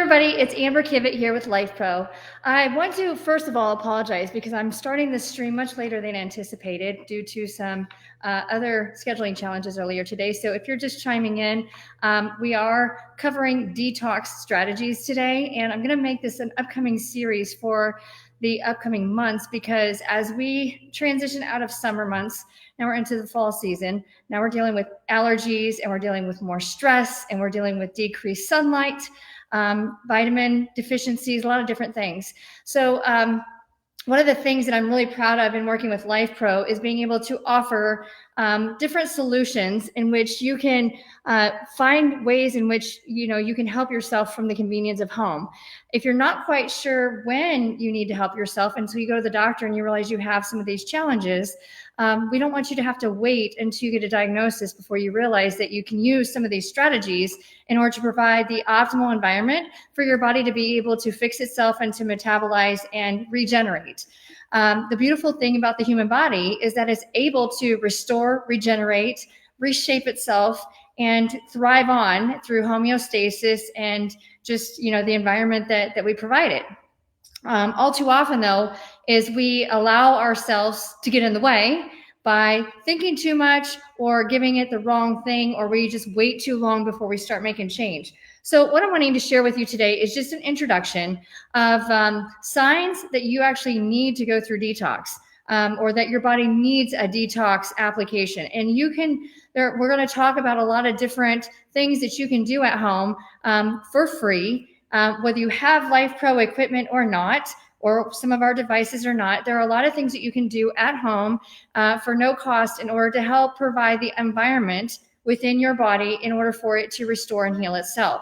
everybody, it's Amber Kivett here with Lifepro. I want to first of all apologize because I'm starting this stream much later than anticipated due to some other scheduling challenges earlier today. So if you're just chiming in, we are covering detox strategies today, and I'm going to make this an upcoming series for the upcoming months because as we transition out of summer months, now we're into the fall season. Now we're dealing with allergies, and we're dealing with more stress, and we're dealing with decreased sunlight, vitamin deficiencies, a lot of different things. So one of the things that I'm really proud of in working with Lifepro is being able to offer different solutions in which you can find ways in which you can help yourself from the convenience of home. If you're not quite sure when you need to help yourself until you go to the doctor and you realize you have some of these challenges, we don't want you to have to wait until you get a diagnosis before you realize that you can use some of these strategies in order to provide the optimal environment for your body to be able to fix itself and to metabolize and regenerate. The beautiful thing about the human body is that it's able to restore, regenerate, reshape itself, and thrive on through homeostasis and just the environment that we provide it. All too often, though, is we allow ourselves to get in the way by thinking too much or giving it the wrong thing, or we just wait too long before we start making change. So what I'm wanting to share with you today is just an introduction of signs that you actually need to go through detox, or that your body needs a detox application. And we're going to talk about a lot of different things that you can do at home for free. Whether you have Lifepro equipment or not, or some of our devices or not, there are a lot of things that you can do at home for no cost in order to help provide the environment within your body in order for it to restore and heal itself.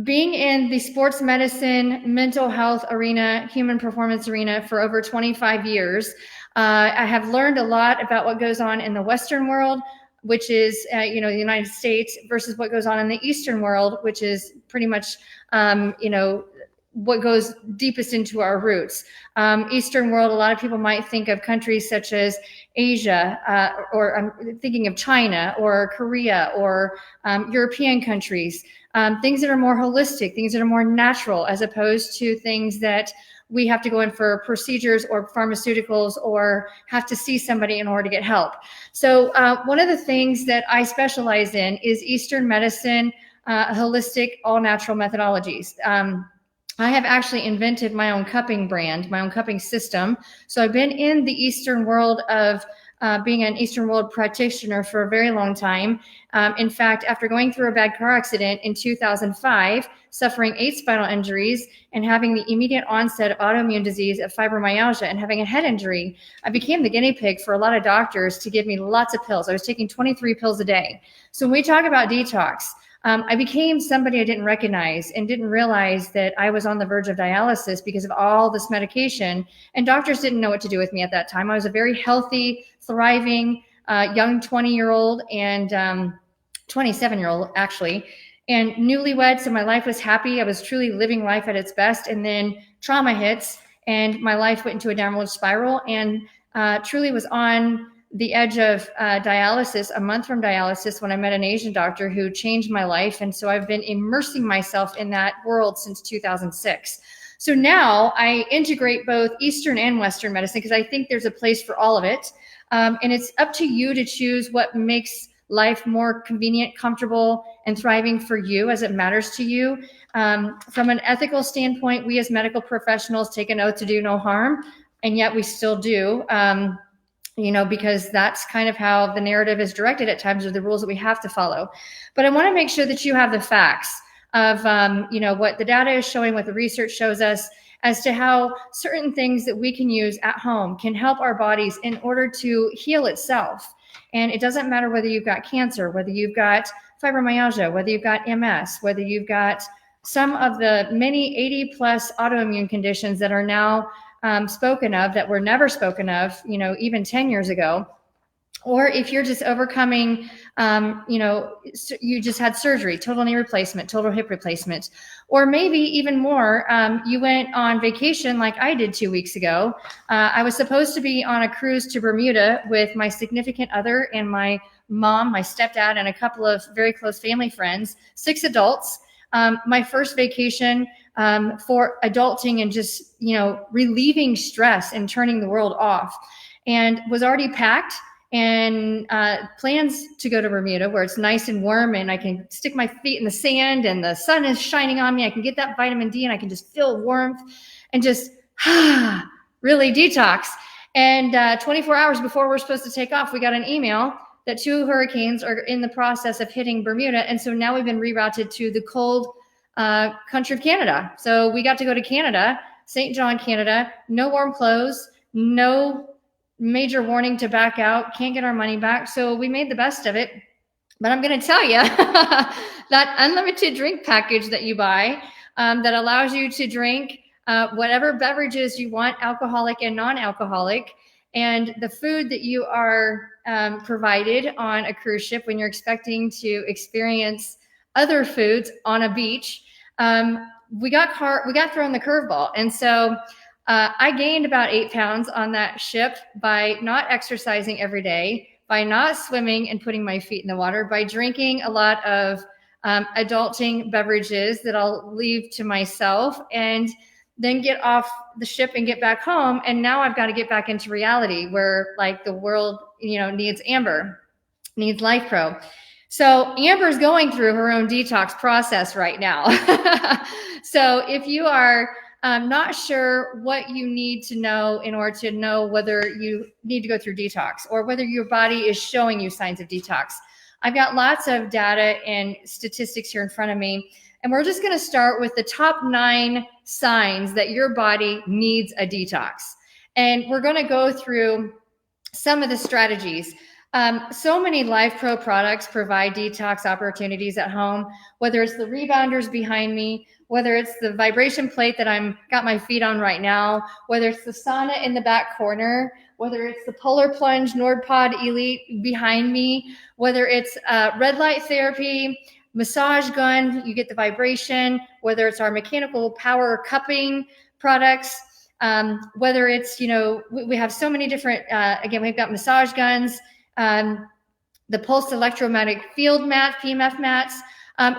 Being in the sports medicine, mental health arena, human performance arena for over 25 years, I have learned a lot about what goes on in the Western world, which is, the United States, versus what goes on in the Eastern world, which is pretty much, what goes deepest into our roots. Eastern world, a lot of people might think of countries such as Asia, or I'm thinking of China or Korea or European countries, things that are more holistic, things that are more natural, as opposed to things that we have to go in for procedures or pharmaceuticals or have to see somebody in order to get help. So one of the things that I specialize in is Eastern medicine, holistic, all-natural methodologies. I have actually invented my own cupping brand, my own cupping system. So I've been in the Eastern world of being an Eastern world practitioner for a very long time. In fact, after going through a bad car accident in 2005, suffering 8 spinal injuries, and having the immediate onset of autoimmune disease of fibromyalgia and having a head injury, I became the guinea pig for a lot of doctors to give me lots of pills. I was taking 23 pills a day. So when we talk about detox, I became somebody I didn't recognize and didn't realize that I was on the verge of dialysis because of all this medication, and doctors didn't know what to do with me at that time. I was a very healthy, thriving, young 20-year-old and 27-year-old actually, and newlywed, so my life was happy. I was truly living life at its best, and then trauma hits and my life went into a downward spiral, and truly was on the edge of dialysis, a month from dialysis, when I met an Asian doctor who changed my life. And so I've been immersing myself in that world since 2006. So now I integrate both Eastern and Western medicine because I think there's a place for all of it. And it's up to you to choose what makes life more convenient, comfortable, and thriving for you as it matters to you. From an ethical standpoint, we as medical professionals take an oath to do no harm, and yet we still do. Because that's kind of how the narrative is directed at times, or the rules that we have to follow. But I want to make sure that you have the facts of, what the data is showing, what the research shows us as to how certain things that we can use at home can help our bodies in order to heal itself. And it doesn't matter whether you've got cancer, whether you've got fibromyalgia, whether you've got MS, whether you've got some of the many 80 plus autoimmune conditions that are now spoken of that were never spoken of, even 10 years ago. Or if you're just overcoming, you just had surgery, total knee replacement, total hip replacement, or maybe even more, you went on vacation like I did 2 weeks ago. I was supposed to be on a cruise to Bermuda with my significant other and my mom, my stepdad, and a couple of very close family friends, 6 adults. my first vacation for adulting and just, relieving stress and turning the world off, and was already packed and plans to go to Bermuda where it's nice and warm and I can stick my feet in the sand and the sun is shining on me. I can get that vitamin D and I can just feel warmth and just really detox. And 24 hours before we're supposed to take off, we got an email that 2 hurricanes are in the process of hitting Bermuda. And so now we've been rerouted to the cold country of Canada. So we got to go to Canada, St. John, Canada, no warm clothes, no major warning to back out, can't get our money back. So we made the best of it. But I'm going to tell you that unlimited drink package that you buy that allows you to drink whatever beverages you want, alcoholic and non-alcoholic, and the food that you are provided on a cruise ship when you're expecting to experience other foods on a beach, we got thrown the curveball. And so I gained about 8 pounds on that ship by not exercising every day, by not swimming and putting my feet in the water, by drinking a lot of adulting beverages that I'll leave to myself, and then get off the ship and get back home. And now I've got to get back into reality where like the world, needs Amber, needs Lifepro. So Amber's going through her own detox process right now. So if you are not sure what you need to know in order to know whether you need to go through detox or whether your body is showing you signs of detox, I've got lots of data and statistics here in front of me. And we're just going to start with the top 9 signs that your body needs a detox. And we're going to go through some of the strategies. So many Lifepro products provide detox opportunities at home, whether it's the rebounders behind me, whether it's the vibration plate that I'm got my feet on right now, whether it's the sauna in the back corner, whether it's the Polar Plunge NordPod Elite behind me, whether it's red light therapy, massage gun, you get the vibration, whether it's our mechanical power cupping products, whether it's, we have so many different, again, we've got massage guns, the pulsed electromagnetic field mat, PMF mats,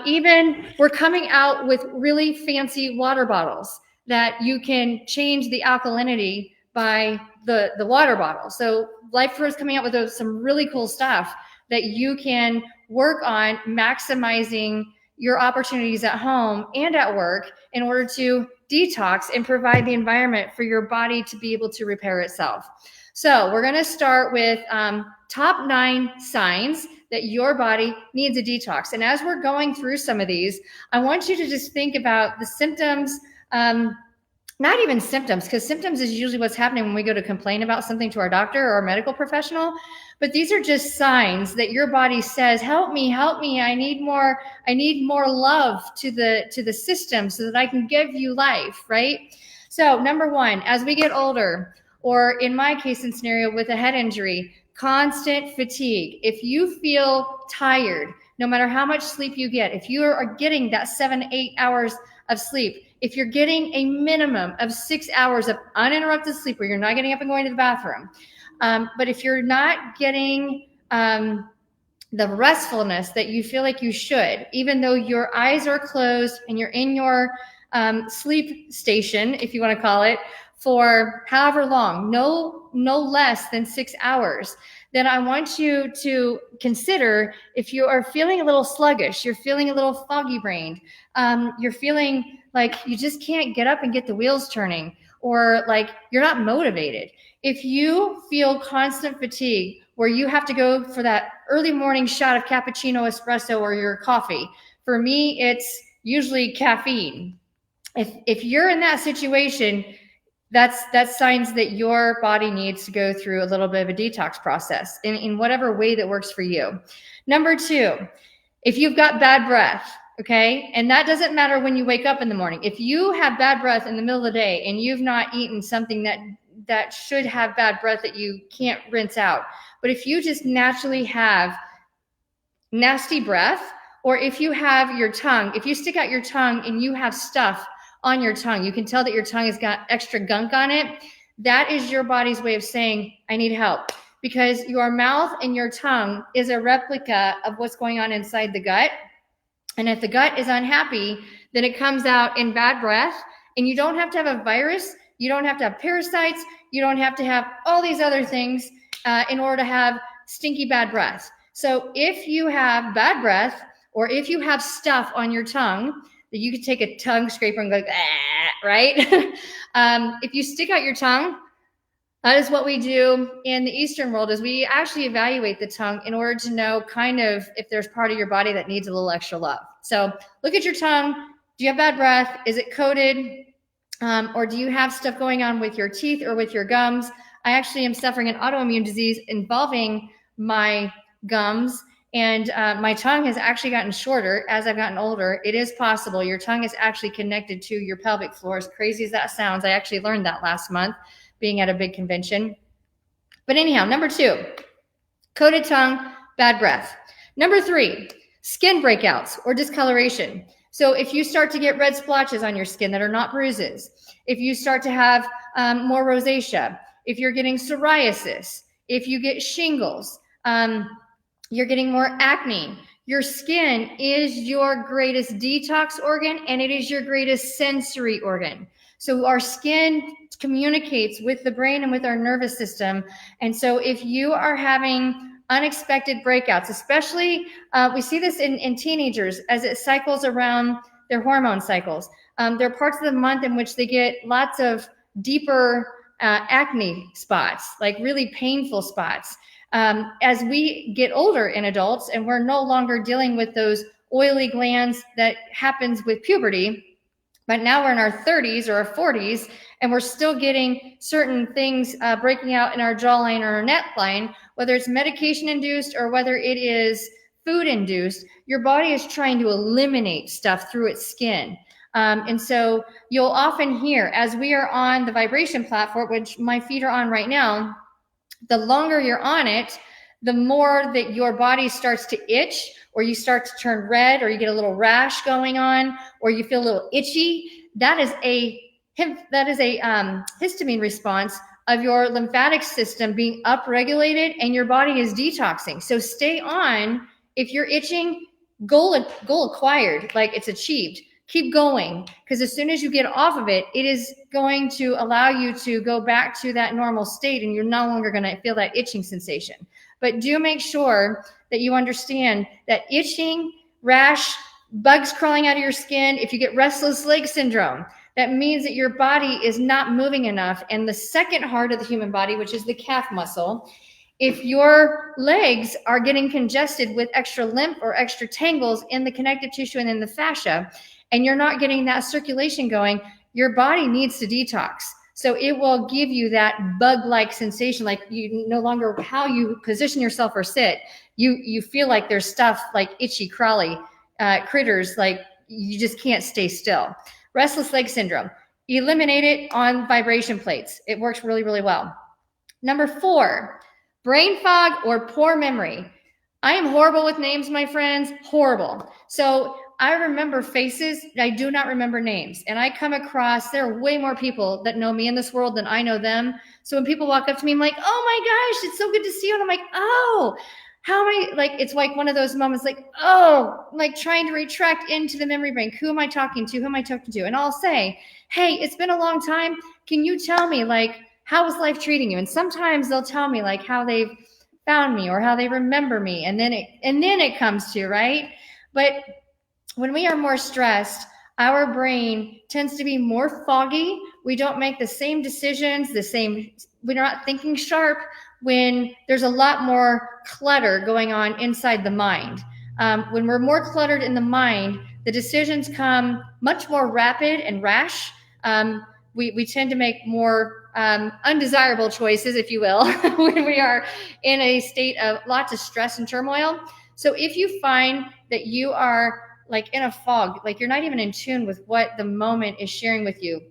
even we're coming out with really fancy water bottles that you can change the alkalinity by the water bottle. So Lifepro is coming out with some really cool stuff that you can work on maximizing your opportunities at home and at work in order to detox and provide the environment for your body to be able to repair itself. So we're going to start with top 9 signs that your body needs a detox. And as we're going through some of these, I want you to just think about the symptoms, not even symptoms, because symptoms is usually what's happening when we go to complain about something to our doctor or our medical professional. But these are just signs that your body says, help me, I need more love to the system so that I can give you life, right? So number 1, as we get older, or in my case and scenario with a head injury, constant fatigue. If you feel tired, no matter how much sleep you get, if you are getting that 7-8 hours of sleep, if you're getting a minimum of 6 hours of uninterrupted sleep where you're not getting up and going to the bathroom, but if you're not getting the restfulness that you feel like you should, even though your eyes are closed and you're in your sleep station, if you want to call it, for however long, no less than 6 hours, then I want you to consider if you are feeling a little sluggish, you're feeling a little foggy brained, you're feeling like you just can't get up and get the wheels turning, or like you're not motivated. If you feel constant fatigue where you have to go for that early morning shot of cappuccino, espresso, or your coffee, for me, it's usually caffeine. If you're in that situation, that's signs that your body needs to go through a little bit of a detox process in whatever way that works for you. Number 2, if you've got bad breath, okay, and that doesn't matter when you wake up in the morning. If you have bad breath in the middle of the day and you've not eaten something that should have bad breath that you can't rinse out, but if you just naturally have nasty breath, or if you have your tongue, if you stick out your tongue and you have stuff on your tongue, you can tell that your tongue has got extra gunk on it. That is your body's way of saying, I need help, because your mouth and your tongue is a replica of what's going on inside the gut. And if the gut is unhappy, then it comes out in bad breath. And you don't have to have a virus. You don't have to have parasites. You don't have to have all these other things in order to have stinky bad breath. So if you have bad breath, or if you have stuff on your tongue, that you could take a tongue scraper and go like, ah, right? If you stick out your tongue, that is what we do in the Eastern world, is we actually evaluate the tongue in order to know kind of if there's part of your body that needs a little extra love. So look at your tongue. Do you have bad breath? Is it coated? Or do you have stuff going on with your teeth or with your gums? I actually am suffering an autoimmune disease involving my gums, and my tongue has actually gotten shorter as I've gotten older. It is possible. Your tongue is actually connected to your pelvic floor, as crazy as that sounds. I actually learned that last month being at a big convention. But anyhow, number 2, coated tongue, bad breath. Number 3, skin breakouts or discoloration. So if you start to get red splotches on your skin that are not bruises, if you start to have more rosacea, if you're getting psoriasis, if you get shingles, you're getting more acne. Your skin is your greatest detox organ, and it is your greatest sensory organ. So our skin communicates with the brain and with our nervous system. And so if you are having unexpected breakouts, especially we see this in teenagers as it cycles around their hormone cycles. There are parts of the month in which they get lots of deeper acne spots, like really painful spots. As we get older in adults and we're no longer dealing with those oily glands that happens with puberty, but now we're in our 30s or our 40s and we're still getting certain things breaking out in our jawline or our neckline, whether it's medication induced or whether it is food induced, your body is trying to eliminate stuff through its skin. And so you'll often hear, as we are on the vibration platform, which my feet are on right now, the longer you're on it, the more that your body starts to itch, or you start to turn red, or you get a little rash going on, or you feel a little itchy. That is a histamine response of your lymphatic system being upregulated, and your body is detoxing. So stay on. If you're itching, goal acquired, like it's achieved. Keep going, because as soon as you get off of it, it is going to allow you to go back to that normal state, and you're no longer going to feel that itching sensation. But do make sure that you understand that itching, rash, bugs crawling out of your skin, if you get restless leg syndrome, that means that your body is not moving enough. And the second heart of the human body, which is the calf muscle, if your legs are getting congested with extra lymph or extra tangles in the connective tissue and in the fascia, and you're not getting that circulation going, your body needs to detox. So it will give you that bug-like sensation, like you no longer, how you position yourself or sit, you feel like there's stuff like itchy, crawly critters, like you just can't stay still. Restless leg syndrome, eliminate it on vibration plates. It works really, really well. Number 4, brain fog or poor memory. I am horrible with names, my friends, horrible. So I remember faces, I do not remember names. And I come across, there are way more people that know me in this world than I know them. So when people walk up to me, I'm like, oh my gosh, it's so good to see you. And I'm like, oh, how am I, like, it's like one of those moments, like, oh, like trying to retract into the memory bank. Who am I talking to? Who am I talking to? And I'll say, hey, it's been a long time. Can you tell me, like, how is life treating you? And sometimes they'll tell me like how they've found me or how they remember me. And then it comes to, right? But when we are more stressed, our brain tends to be more foggy. We don't make the same decisions, we're not thinking sharp when there's a lot more clutter going on inside the mind. When we're more cluttered in the mind, the decisions come much more rapid and rash. We tend to make more undesirable choices, if you will, when we are in a state of lots of stress and turmoil. So if you find that you are like in a fog, like you're not even in tune with what the moment is sharing with you,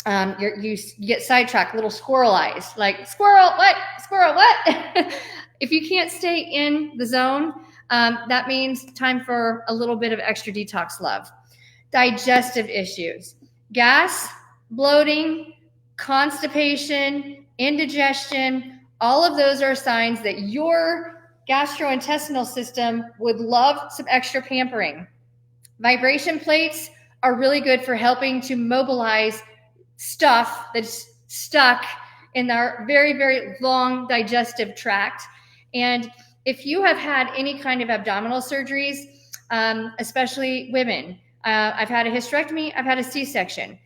you get sidetracked, little squirrel eyes, like squirrel, what? If you can't stay in the zone, that means time for a little bit of extra detox love. Digestive issues, gas, bloating, constipation, indigestion, all of those are signs that your gastrointestinal system would love some extra pampering. Vibration plates are really good for helping to mobilize stuff that's stuck in our very, very long digestive tract. And if you have had any kind of abdominal surgeries, especially women, I've had a hysterectomy, I've had a C-section.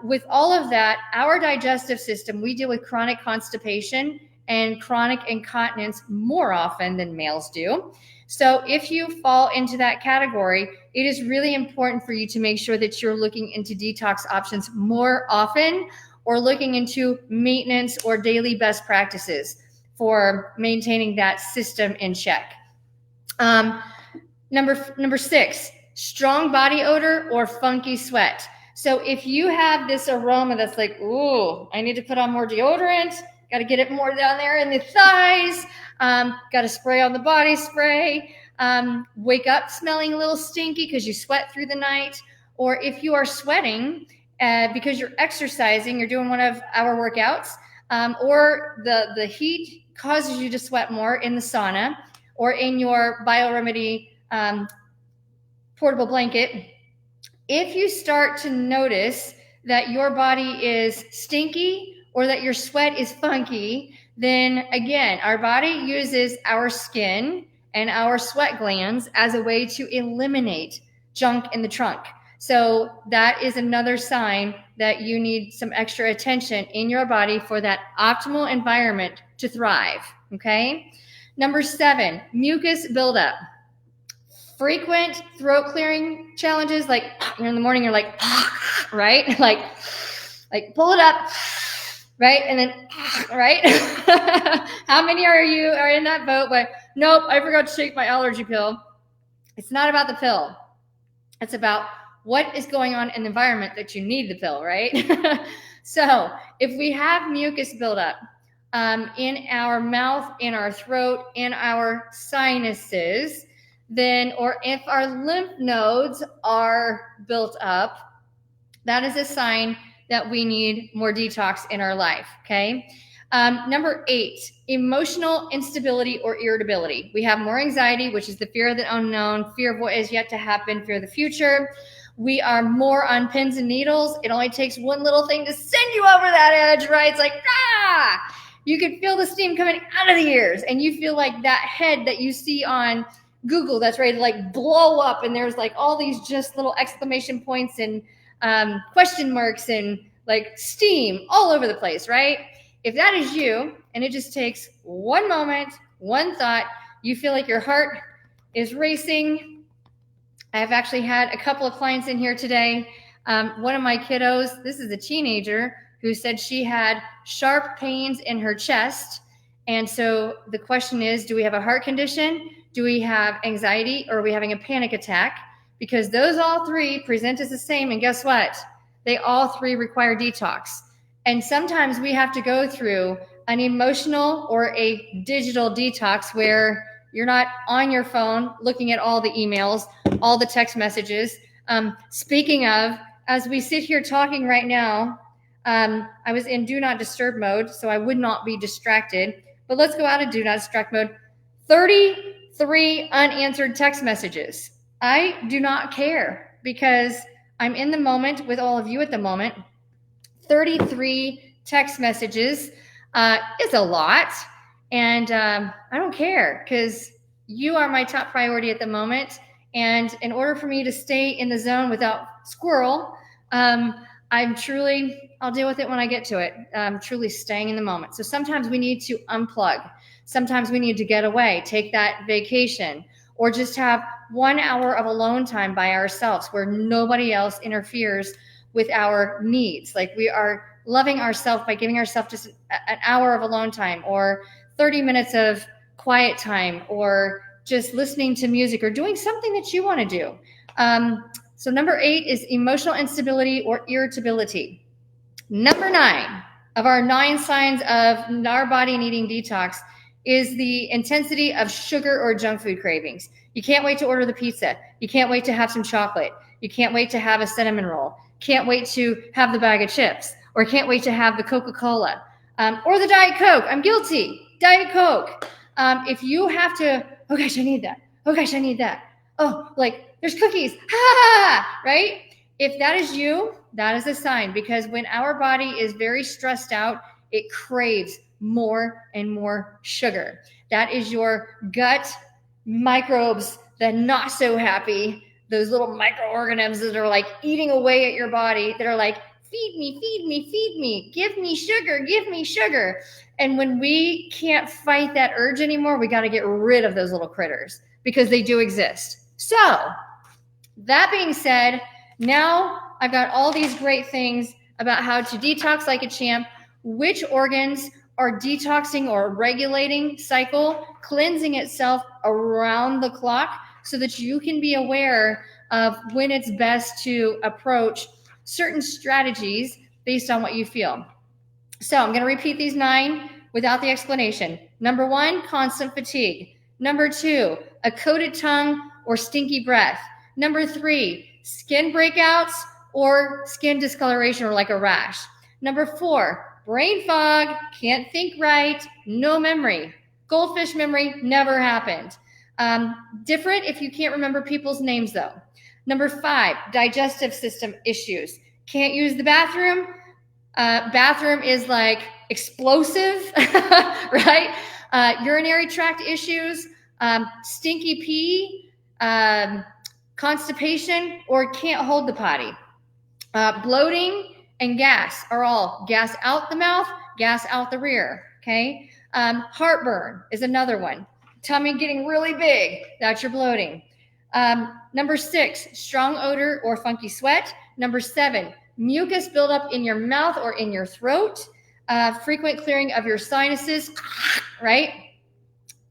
With all of that, our digestive system, we deal with chronic constipation and chronic incontinence more often than males do. So if you fall into that category, it is really important for you to make sure that you're looking into detox options more often, or looking into maintenance or daily best practices for maintaining that system in check. Number 6, strong body odor or funky sweat. So if you have this aroma that's like, ooh, I need to put on more deodorant, got to get it more down there in the thighs, got to spray on the body spray, wake up smelling a little stinky because you sweat through the night, or if you are sweating because you're exercising, you're doing one of our workouts, or the heat causes you to sweat more in the sauna or in your BioRemedy portable blanket. If you start to notice that your body is stinky or that your sweat is funky, then again, our body uses our skin and our sweat glands as a way to eliminate junk in the trunk. So that is another sign that you need some extra attention in your body for that optimal environment to thrive, okay? Number 7, mucus buildup. Frequent throat clearing challenges, like in the morning, you're like, right? Like pull it up, right? And then, right? How many are in that boat? But nope, I forgot to take my allergy pill. It's not about the pill. It's about what is going on in the environment that you need the pill, right? So if we have mucus buildup in our mouth, in our throat, in our sinuses, then, or if our lymph nodes are built up, that is a sign that we need more detox in our life, okay? Number 8, emotional instability or irritability. We have more anxiety, which is the fear of the unknown, fear of what is yet to happen, fear of the future. We are more on pins and needles. It only takes one little thing to send you over that edge, right? It's like, you can feel the steam coming out of the ears, and you feel like that head that you see on Google that's ready to like blow up, and there's like all these just little exclamation points and question marks and like steam all over the place, right? If that is you, and it just takes one moment, one thought, you feel like your heart is racing. I've actually had a couple of clients in here today. One of my kiddos, this is a teenager, who said she had sharp pains in her chest. And so the question is, do we have a heart condition? Do we have anxiety, or are we having a panic attack? Because those all three present as the same, and guess what? They all three require detox. And sometimes we have to go through an emotional or a digital detox where you're not on your phone looking at all the emails, all the text messages. Speaking of, as we sit here talking right now, I was in do not disturb mode, so I would not be distracted. But let's go out of do not distract mode. 33 unanswered text messages. I do not care because I'm in the moment with all of you at the moment. 33 text messages is a lot, and I don't care because you are my top priority at the moment. And in order for me to stay in the zone without squirrel, I'll deal with it when I get to it. I'm truly staying in the moment. So sometimes we need to unplug. Sometimes we need to get away, take that vacation, or just have 1 hour of alone time by ourselves where nobody else interferes with our needs. Like we are loving ourselves by giving ourselves just an hour of alone time, or 30 minutes of quiet time, or just listening to music, or doing something that you want to do. So number 8 is emotional instability or irritability. Number 9 of our 9 signs of our body needing detox is the intensity of sugar or junk food cravings. You can't wait to order the pizza. You can't wait to have some chocolate. You can't wait to have a cinnamon roll. Can't wait to have the bag of chips, or can't wait to have the Coca-Cola, or the Diet Coke. I'm guilty. Diet Coke. If you have to, oh gosh, I need that. Oh gosh, I need that. Oh, like there's cookies, ha, right? If that is you, that is a sign, because when our body is very stressed out, it craves more and more sugar. That is your gut microbes that are not so happy, those little microorganisms that are like eating away at your body, that are like, feed me, feed me, feed me, give me sugar, give me sugar. And when we can't fight that urge anymore, we got to get rid of those little critters, because they do exist. So that being said, now I've got all these great things about how to detox like a champ, which organs are detoxing or regulating cycle, cleansing itself around the clock, so that you can be aware of when it's best to approach certain strategies based on what you feel. So I'm going to repeat these 9 without the explanation. Number 1, constant fatigue. Number 2, a coated tongue or stinky breath. Number 3, skin breakouts or skin discoloration or like a rash. Number 4, brain fog, can't think right, no memory. Goldfish memory never happened. Different if you can't remember people's names though. Number 5, digestive system issues. Can't use the bathroom. Bathroom is like explosive, right? Urinary tract issues, stinky pee, constipation, or can't hold the potty. Bloating and gas are all gas out the mouth, gas out the rear, okay? Heartburn is another one. Tummy getting really big, that's your bloating. Number 6, strong odor or funky sweat. Number 7, mucus buildup in your mouth or in your throat. Frequent clearing of your sinuses, right?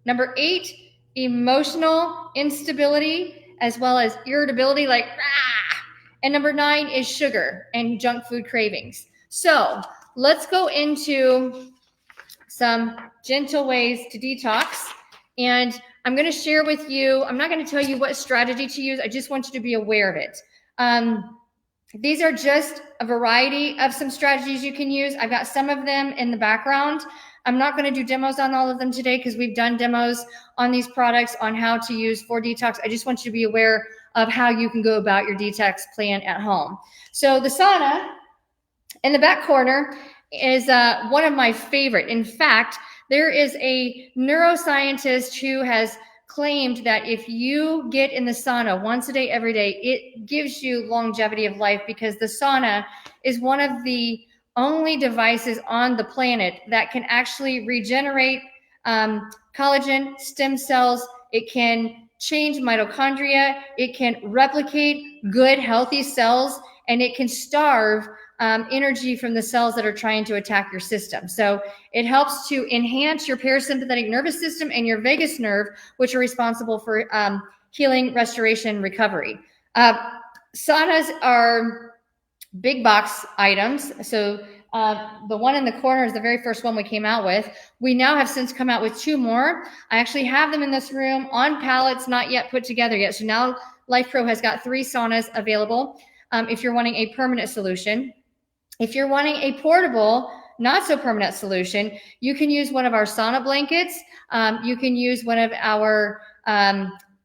Number 8, emotional instability as well as irritability, like rah. And number 9 is sugar and junk food cravings. So let's go into some gentle ways to detox. And I'm going to share with you, I'm not going to tell you what strategy to use. I just want you to be aware of it. These are just a variety of some strategies you can use. I've got some of them in the background. I'm not going to do demos on all of them today, because we've done demos on these products on how to use for detox. I just want you to be aware of how you can go about your detox plan at home. So the sauna in the back corner is one of my favorite. In fact, there is a neuroscientist who has claimed that if you get in the sauna once a day, every day, it gives you longevity of life, because the sauna is one of the only devices on the planet that can actually regenerate collagen, stem cells. It can change mitochondria. It can replicate good, healthy cells, and it can starve energy from the cells that are trying to attack your system. So it helps to enhance your parasympathetic nervous system and your vagus nerve, which are responsible for healing, restoration, recovery. Saunas are big box items. So the one in the corner is the very first one we came out with. We now have since come out with 2 more. I actually have them in this room on pallets, not yet put together yet. So now Lifepro has got 3 saunas available if you're wanting a permanent solution. If you're wanting a portable, not so permanent solution, you can use one of our sauna blankets. You can use one of our,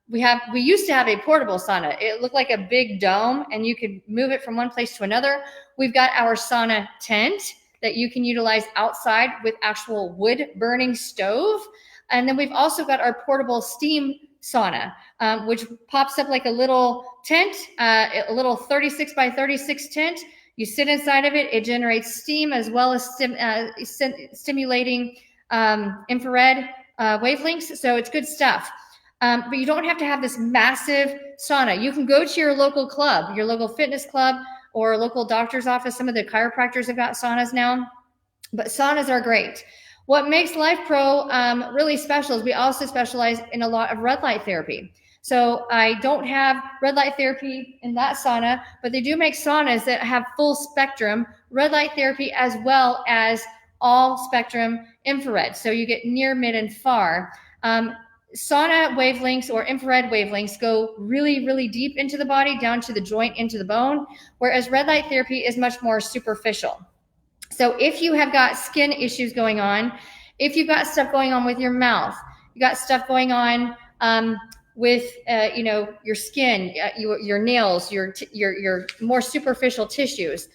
we used to have a portable sauna. It looked like a big dome and you could move it from one place to another. We've got our sauna tent that you can utilize outside with actual wood burning stove. And then we've also got our portable steam sauna, which pops up like a little tent, a little 36 by 36 tent. You sit inside of it. It generates steam as well as stimulating infrared wavelengths. So it's good stuff. But you don't have to have this massive sauna. You can go to your local club, your local fitness club, or local doctor's office. Some of the chiropractors have got saunas now, but saunas are great. What makes Lifepro really special is we also specialize in a lot of red light therapy. So I don't have red light therapy in that sauna, but they do make saunas that have full spectrum red light therapy as well as all spectrum infrared. So you get near, mid, and far. Sauna wavelengths or infrared wavelengths go really, really deep into the body, down to the joint, into the bone, whereas red light therapy is much more superficial. So if you have got skin issues going on, if you've got stuff going on with your mouth, you got stuff going on with your skin, your nails, your more superficial tissues,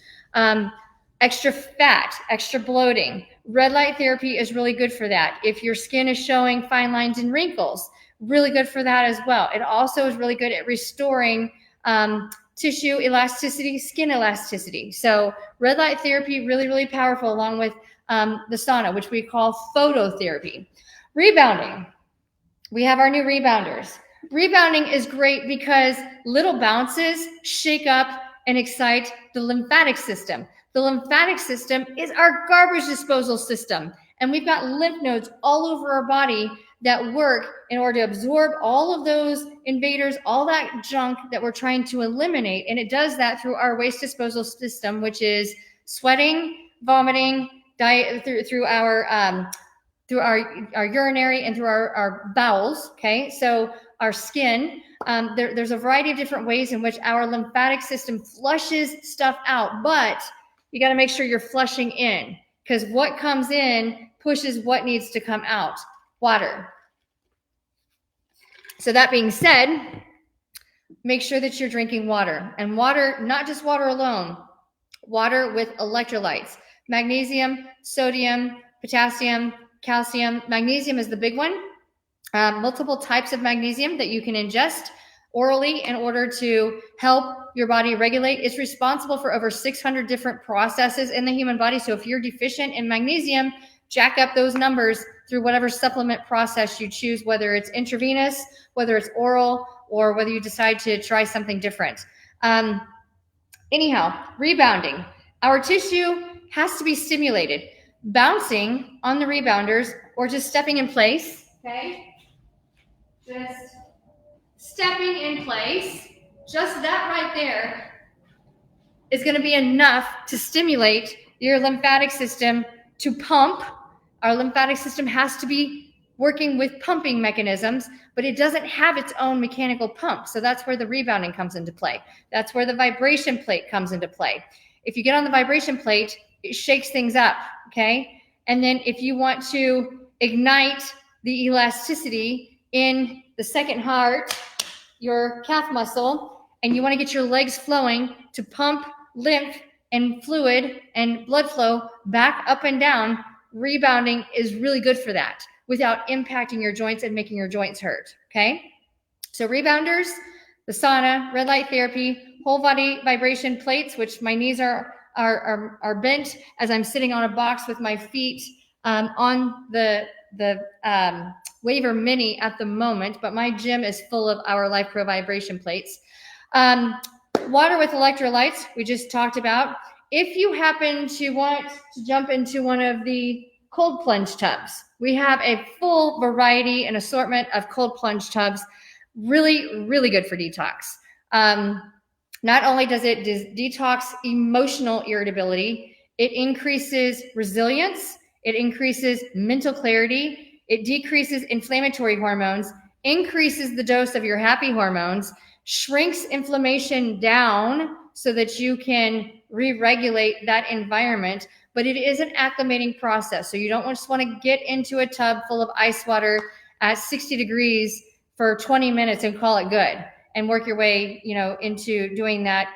extra fat, extra bloating. Red light therapy is really good for that. If your skin is showing fine lines and wrinkles, really good for that as well. It also is really good at restoring tissue elasticity, skin elasticity. So red light therapy, really, really powerful, along with the sauna, which we call phototherapy. Rebounding. We have our new rebounders. Rebounding is great because little bounces shake up and excite the lymphatic system. The lymphatic system is our garbage disposal system. And we've got lymph nodes all over our body that work in order to absorb all of those invaders, all that junk that we're trying to eliminate. And it does that through our waste disposal system, which is sweating, vomiting, through our urinary and through our bowels. Okay, so our skin, there's a variety of different ways in which our lymphatic system flushes stuff out, but you got to make sure you're flushing in, because what comes in pushes what needs to come out. Water. So that being said, make sure that you're drinking water, and water, not just water alone, water with electrolytes, magnesium, sodium, potassium, calcium. Magnesium is the big one. Multiple types of magnesium that you can ingest orally in order to help your body regulate. It's responsible for over 600 different processes in the human body. So if you're deficient in magnesium, jack up those numbers through whatever supplement process you choose, whether it's intravenous, whether it's oral, or whether you decide to try something different. Anyhow, rebounding. Our tissue has to be stimulated. Bouncing on the rebounders or just stepping in place, okay? Just stepping in place, just that right there is going to be enough to stimulate your lymphatic system to pump. Our lymphatic system has to be working with pumping mechanisms, but it doesn't have its own mechanical pump. So that's where the rebounding comes into play. That's where the vibration plate comes into play. If you get on the vibration plate, it shakes things up, okay? And then if you want to ignite the elasticity in the second heart, your calf muscle, and you want to get your legs flowing to pump lymph and fluid and blood flow back up and down, rebounding is really good for that without impacting your joints and making your joints hurt, okay? So rebounders, the sauna, red light therapy, whole body vibration plates, which my knees are bent as I'm sitting on a box with my feet on the Waver Mini at the moment, but my gym is full of our Lifepro vibration plates. Water with electrolytes, we just talked about. If you happen to want to jump into one of the cold plunge tubs, we have a full variety and assortment of cold plunge tubs. Really, really good for detox. Not only does it detox emotional irritability, it increases resilience, it increases mental clarity, it decreases inflammatory hormones, increases the dose of your happy hormones, shrinks inflammation down so that you can re-regulate that environment. But it is an acclimating process. So you don't just want to get into a tub full of ice water at 60 degrees for 20 minutes and call it good and work your way, into doing that,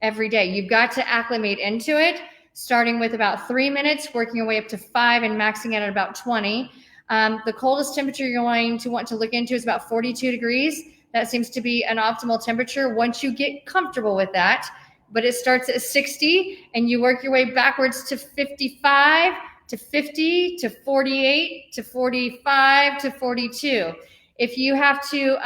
every day. You've got to acclimate into it, starting with about 3 minutes, working your way up to 5 and maxing out at about 20. The coldest temperature you're going to want to look into is about 42 degrees. That seems to be an optimal temperature once you get comfortable with that. But it starts at 60 and you work your way backwards to 55, to 50, to 48, to 45, to 42. If you have to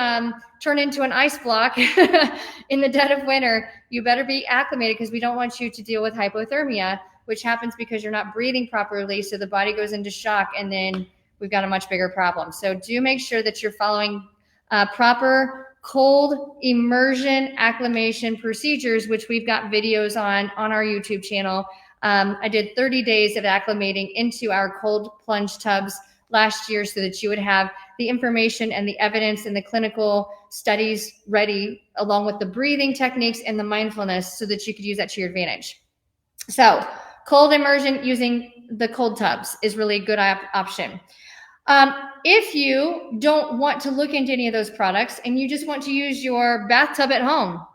turn into an ice block in the dead of winter, you better be acclimated, because we don't want you to deal with hypothermia, which happens because you're not breathing properly. So the body goes into shock, and then we've got a much bigger problem. So do make sure that you're following proper cold immersion acclimation procedures, which we've got videos on our YouTube channel. I did 30 days of acclimating into our cold plunge tubs last year so that you would have the information and the evidence and the clinical studies ready, along with the breathing techniques and the mindfulness, so that you could use that to your advantage. So cold immersion using the cold tubs is really a good option. If you don't want to look into any of those products and you just want to use your bathtub at home,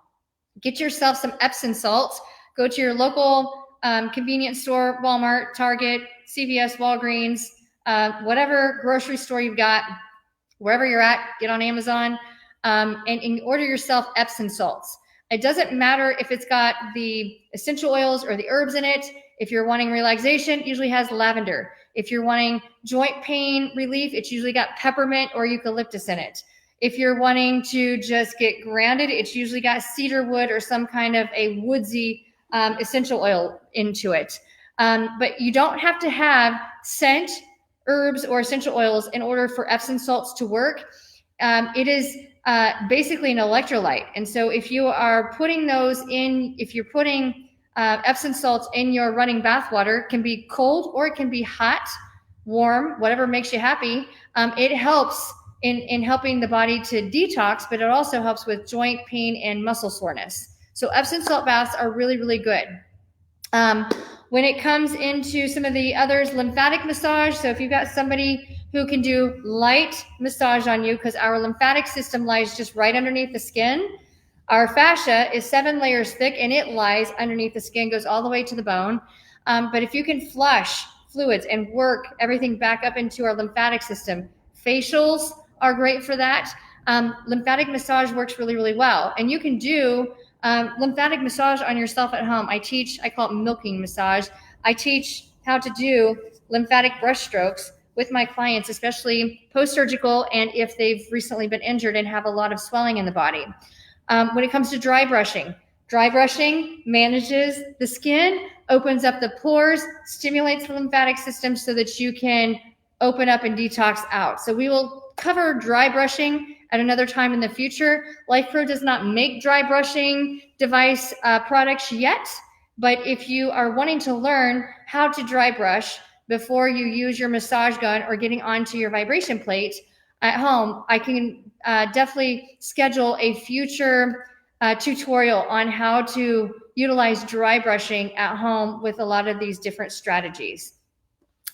get yourself some Epsom salts. Go to your local convenience store, Walmart, Target, CVS, Walgreens, whatever grocery store you've got, wherever you're at, get on Amazon, and order yourself Epsom salts. It doesn't matter if it's got the essential oils or the herbs in it. If you're wanting relaxation, it usually has lavender. If you're wanting joint pain relief, it's usually got peppermint or eucalyptus in it. If you're wanting to just get grounded, it's usually got cedar wood or some kind of a woodsy essential oil into it. But you don't have to have scent, herbs, or essential oils in order for Epsom salts to work. It is basically an electrolyte. And so if you are putting those in, if you're putting Epsom salts in your running bath water, it can be cold or it can be hot, warm, whatever makes you happy. It helps in helping the body to detox, but it also helps with joint pain and muscle soreness. So Epsom salt baths are really, really good. When it comes into some of the others, lymphatic massage. So if you've got somebody who can do light massage on you, because our lymphatic system lies just right underneath the skin. Our fascia is 7 layers thick and it lies underneath the skin, goes all the way to the bone. But if you can flush fluids and work everything back up into our lymphatic system, facials are great for that. Lymphatic massage works really, really well. And you can do lymphatic massage on yourself at home. I call it milking massage. I teach how to do lymphatic brush strokes with my clients, especially post-surgical and if they've recently been injured and have a lot of swelling in the body. When it comes to dry brushing manages the skin, opens up the pores, stimulates the lymphatic system so that you can open up and detox out. So we will cover dry brushing at another time in the future. Lifepro does not make dry brushing device products yet, but if you are wanting to learn how to dry brush before you use your massage gun or getting onto your vibration plate at home, I can definitely schedule a future tutorial on how to utilize dry brushing at home with a lot of these different strategies.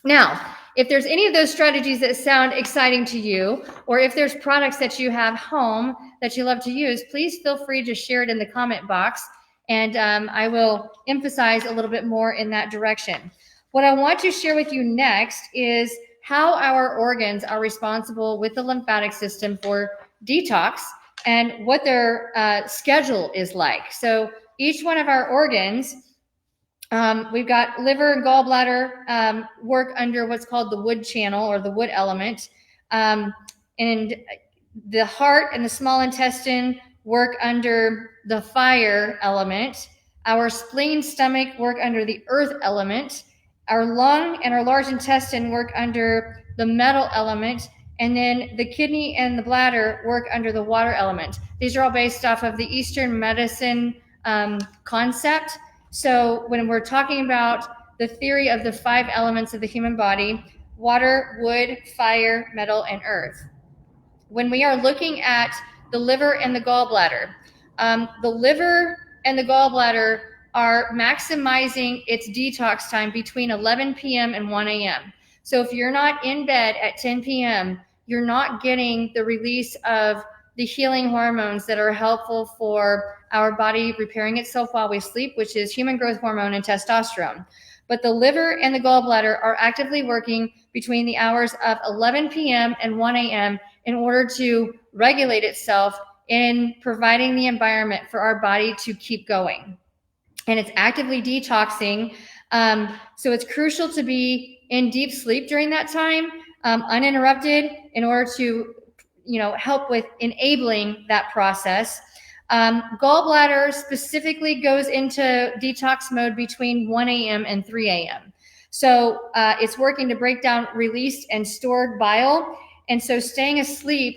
Now, if there's any of those strategies that sound exciting to you, or if there's products that you have home that you love to use, please feel free to share it in the comment box, and I will emphasize a little bit more in that direction. What I want to share with you next is how our organs are responsible with the lymphatic system for detox and what their schedule is like. So each one of our organs, we've got liver and gallbladder work under what's called the wood channel or the wood element. And the heart and the small intestine work under the fire element. Our spleen, stomach work under the earth element. Our lung and our large intestine work under the metal element. And then the kidney and the bladder work under the water element. These are all based off of the Eastern medicine concept. So when we're talking about the theory of the 5 elements of the human body, water, wood, fire, metal, and earth. When we are looking at the liver and the gallbladder, the liver and the gallbladder are maximizing its detox time between 11 p.m. and 1 a.m. So if you're not in bed at 10 p.m., you're not getting the release of the healing hormones that are helpful for our body repairing itself while we sleep, which is human growth hormone and testosterone. But the liver and the gallbladder are actively working between the hours of 11 p.m. and 1 a.m. in order to regulate itself in providing the environment for our body to keep going. And it's actively detoxing. So it's crucial to be in deep sleep during that time, uninterrupted, in order to help with enabling that process. Gallbladder specifically goes into detox mode between 1 a.m. and 3 a.m. So it's working to break down released and stored bile. And so staying asleep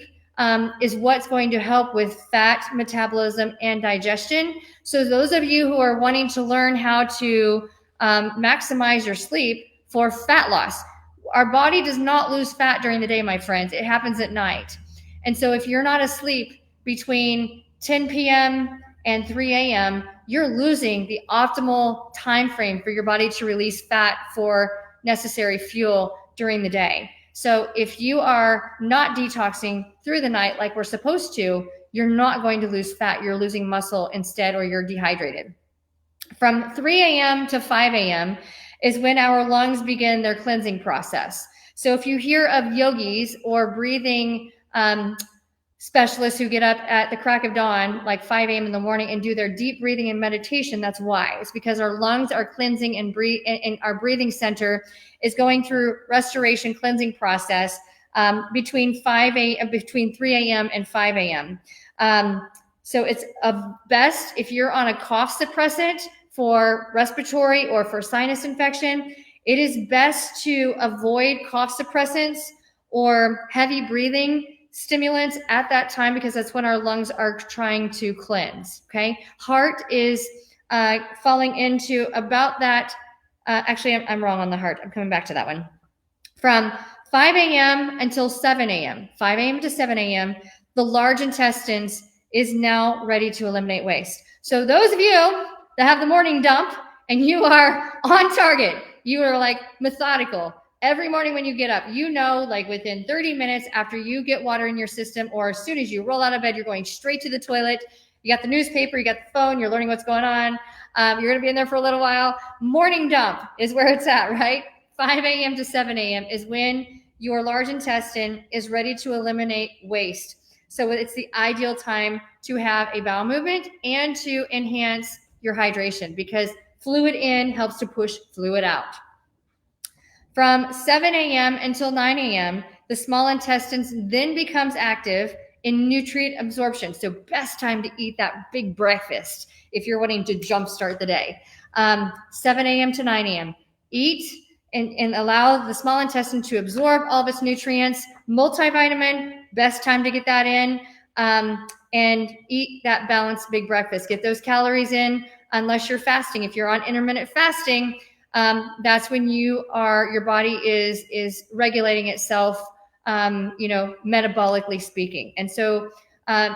is what's going to help with fat metabolism and digestion. So those of you who are wanting to learn how to maximize your sleep for fat loss, our body does not lose fat during the day, my friends. It happens at night. And so if you're not asleep between 10 p.m. and 3 a.m., you're losing the optimal time frame for your body to release fat for necessary fuel during the day. So if you are not detoxing through the night like we're supposed to, you're not going to lose fat. You're losing muscle instead, or you're dehydrated. From 3 a.m. to 5 a.m. is when our lungs begin their cleansing process. So if you hear of yogis or breathing specialists who get up at the crack of dawn, like 5 a.m. in the morning, and do their deep breathing and meditation, that's why. It's because our lungs are cleansing and our breathing center is going through restoration cleansing process between 3 a.m. and 5 a.m. So it's best if you're on a cough suppressant for respiratory or for sinus infection, it is best to avoid cough suppressants or heavy breathing stimulants at that time, because that's when our lungs are trying to cleanse. Okay. Heart is falling into about that. Actually, I'm wrong on the heart. I'm coming back to that one. From 5 a.m. until 7 a.m., 5 a.m. to 7 a.m., the large intestines is now ready to eliminate waste. So those of you that have the morning dump and you are on target, you are like methodical. Every morning when you get up, you know, like within 30 minutes after you get water in your system, or as soon as you roll out of bed, you're going straight to the toilet. You got the newspaper, you got the phone, you're learning what's going on. You're going to be in there for a little while. Morning dump is where it's at, right? 5 a.m. to 7 a.m. is when your large intestine is ready to eliminate waste. So it's the ideal time to have a bowel movement and to enhance your hydration, because fluid in helps to push fluid out. From 7 a.m. until 9 a.m., the small intestines then becomes active in nutrient absorption. So best time to eat that big breakfast if you're wanting to jumpstart the day. 7 a.m. to 9 a.m. Eat and allow the small intestine to absorb all of its nutrients. Multivitamin, best time to get that in. And eat that balanced big breakfast. Get those calories in, unless you're fasting. If you're on intermittent fasting, that's when your body is regulating itself, metabolically speaking. And so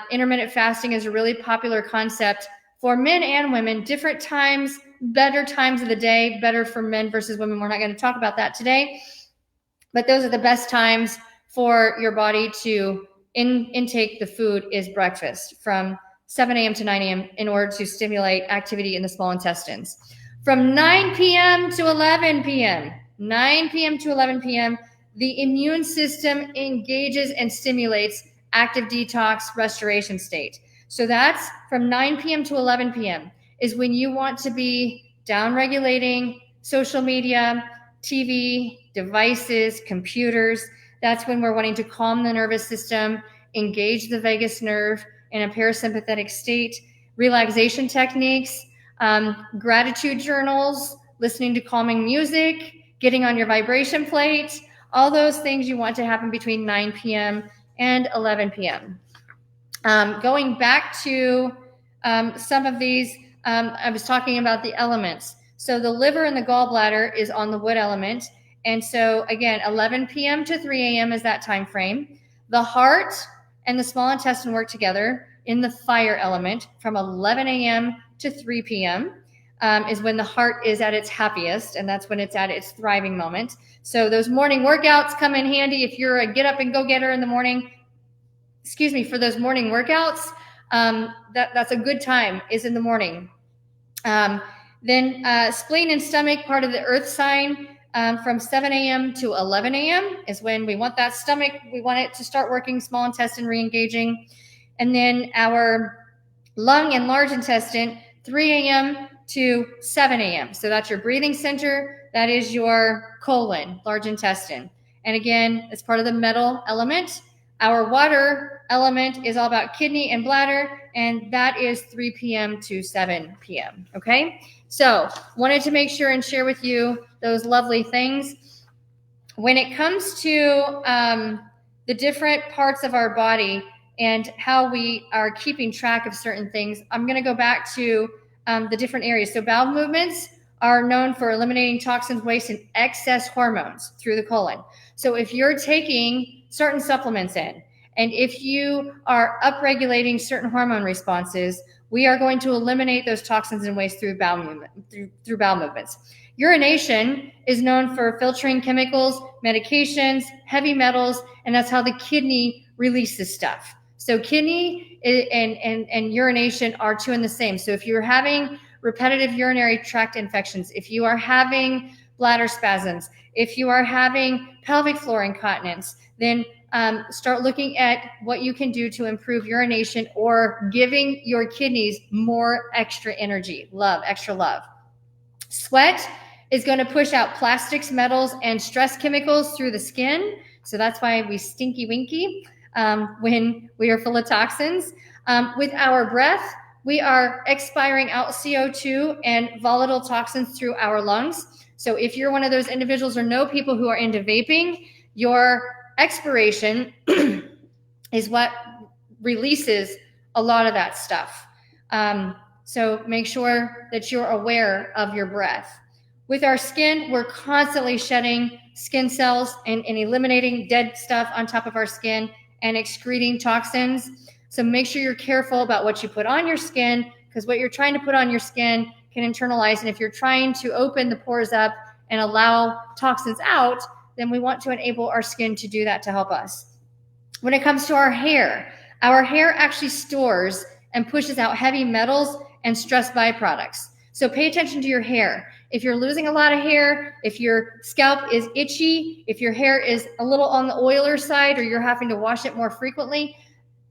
intermittent fasting is a really popular concept for men and women. Different times, better times of the day, better for men versus women. We're not going to talk about that today, but those are the best times for your body to intake the food is breakfast from 7 a.m. to 9 a.m. in order to stimulate activity in the small intestines. From 9 p.m. to 11 p.m., 9 p.m. to 11 p.m., the immune system engages and stimulates active detox restoration state. So that's from 9 p.m. to 11 p.m. is when you want to be down-regulating social media, TV, devices, computers. That's when we're wanting to calm the nervous system, engage the vagus nerve in a parasympathetic state, relaxation techniques, gratitude journals, listening to calming music, getting on your vibration plate, all those things you want to happen between 9 p.m. and 11 p.m. Going back to some of these, I was talking about the elements. So the liver and the gallbladder is on the wood element. And so again, 11 p.m. to 3 a.m. is that time frame. The heart and the small intestine work together in the fire element from 11 a.m. to 3 p.m. Is when the heart is at its happiest, and that's when it's at its thriving moment. So those morning workouts come in handy if you're a get up and go getter in the morning. For those morning workouts, that's a good time is in the morning. Then spleen and stomach, part of the earth sign, from 7 a.m. to 11 a.m. is when we want that stomach. We want it to start working, small intestine re-engaging. And then our lung and large intestine, 3 a.m. to 7 a.m. So that's your breathing center. That is your colon, large intestine. And again, it's part of the metal element. Our water element is all about kidney and bladder, and that is 3 p.m. to 7 p.m. Okay? So wanted to make sure and share with you those lovely things. When it comes to the different parts of our body and how we are keeping track of certain things, I'm going to go back to the different areas. So bowel movements are known for eliminating toxins, waste, and excess hormones through the colon. So if you're taking certain supplements in, and if you are upregulating certain hormone responses, we are going to eliminate those toxins and waste through bowel movements. Urination is known for filtering chemicals, medications, heavy metals, and that's how the kidney releases stuff. So kidney and urination are two and the same. So if you're having repetitive urinary tract infections, if you are having bladder spasms, if you are having pelvic floor incontinence, then start looking at what you can do to improve urination or giving your kidneys more extra energy, extra love. Sweat is going to push out plastics, metals, and stress chemicals through the skin. So that's why we stinky winky when we are full of toxins. With our breath, we are expiring out CO2 and volatile toxins through our lungs. So if you're one of those individuals or know people who are into vaping, your expiration is what releases a lot of that stuff. So make sure that you're aware of your breath. With our skin, we're constantly shedding skin cells and eliminating dead stuff on top of our skin and excreting toxins. So make sure you're careful about what you put on your skin, because what you're trying to put on your skin can internalize. And if you're trying to open the pores up and allow toxins out, then we want to enable our skin to do that to help us. When it comes to our hair actually stores and pushes out heavy metals and stress byproducts. So pay attention to your hair. If you're losing a lot of hair, if your scalp is itchy, if your hair is a little on the oiler side, or you're having to wash it more frequently,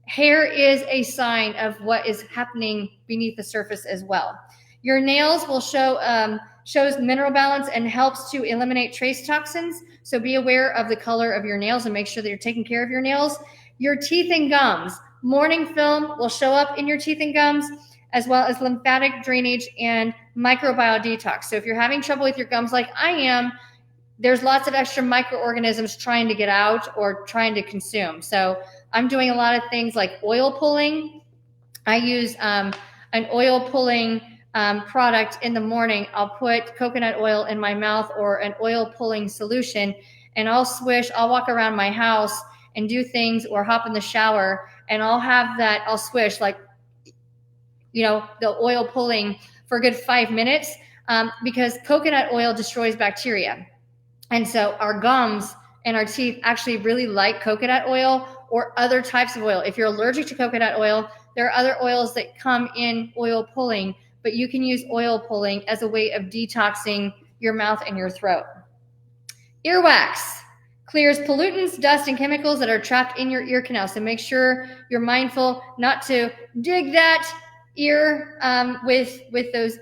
hair is a sign of what is happening beneath the surface as well. Your nails will shows mineral balance and helps to eliminate trace toxins. So be aware of the color of your nails and make sure that you're taking care of your nails. Your teeth and gums. Morning film will show up in your teeth and gums, as well as lymphatic drainage and microbial detox. So if you're having trouble with your gums like I am, there's lots of extra microorganisms trying to get out or trying to consume. So I'm doing a lot of things like oil pulling. I use an oil pulling product in the morning. I'll put coconut oil in my mouth or an oil pulling solution, and I'll walk around my house and do things or hop in the shower, and I'll swish like, the oil pulling for a good 5 minutes because coconut oil destroys bacteria. And so our gums and our teeth actually really like coconut oil or other types of oil. If you're allergic to coconut oil, there are other oils that come in oil pulling, but you can use oil pulling as a way of detoxing your mouth and your throat. Earwax clears pollutants, dust, and chemicals that are trapped in your ear canal. So make sure you're mindful not to dig that ear with those,